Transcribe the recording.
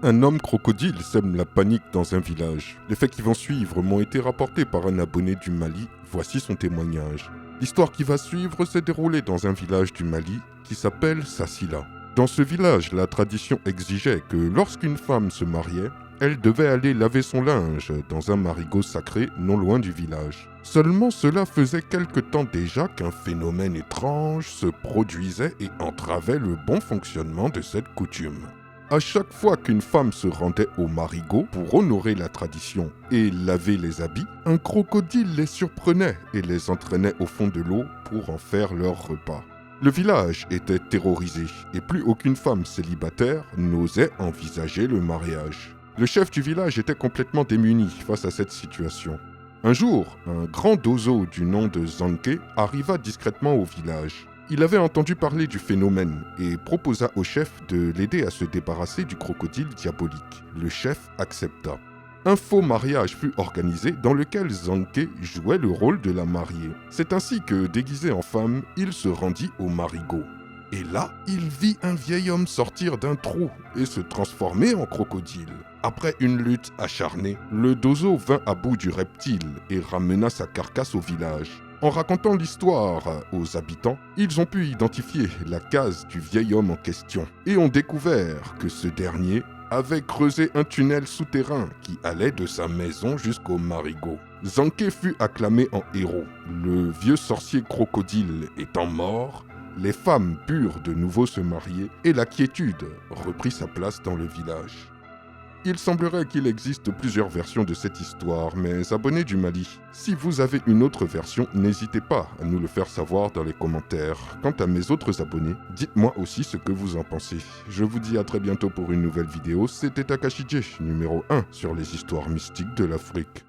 Un homme crocodile sème la panique dans un village. Les faits qui vont suivre m'ont été rapportés par un abonné du Mali. Voici son témoignage. L'histoire qui va suivre s'est déroulée dans un village du Mali qui s'appelle Sassila. Dans ce village, la tradition exigeait que lorsqu'une femme se mariait, elle devait aller laver son linge dans un marigot sacré non loin du village. Seulement cela faisait quelque temps déjà qu'un phénomène étrange se produisait et entravait le bon fonctionnement de cette coutume. À chaque fois qu'une femme se rendait au marigot pour honorer la tradition et laver les habits, un crocodile les surprenait et les entraînait au fond de l'eau pour en faire leur repas. Le village était terrorisé et plus aucune femme célibataire n'osait envisager le mariage. Le chef du village était complètement démuni face à cette situation. Un jour, un grand dozo du nom de Zanké arriva discrètement au village. Il avait entendu parler du phénomène et proposa au chef de l'aider à se débarrasser du crocodile diabolique. Le chef accepta. Un faux mariage fut organisé dans lequel Zanké jouait le rôle de la mariée. C'est ainsi que, déguisé en femme, il se rendit au marigot. Et là, il vit un vieil homme sortir d'un trou et se transformer en crocodile. Après une lutte acharnée, le dozo vint à bout du reptile et ramena sa carcasse au village. En racontant l'histoire aux habitants, ils ont pu identifier la case du vieil homme en question et ont découvert que ce dernier avait creusé un tunnel souterrain qui allait de sa maison jusqu'au marigot. Zanké fut acclamé en héros. Le vieux sorcier crocodile étant mort, les femmes purent de nouveau se marier et la quiétude reprit sa place dans le village. Il semblerait qu'il existe plusieurs versions de cette histoire, mes abonnés du Mali, si vous avez une autre version, n'hésitez pas à nous le faire savoir dans les commentaires. Quant à mes autres abonnés, dites-moi aussi ce que vous en pensez. Je vous dis à très bientôt pour une nouvelle vidéo, c'était Takashi J, numéro 1 sur les histoires mystiques de l'Afrique.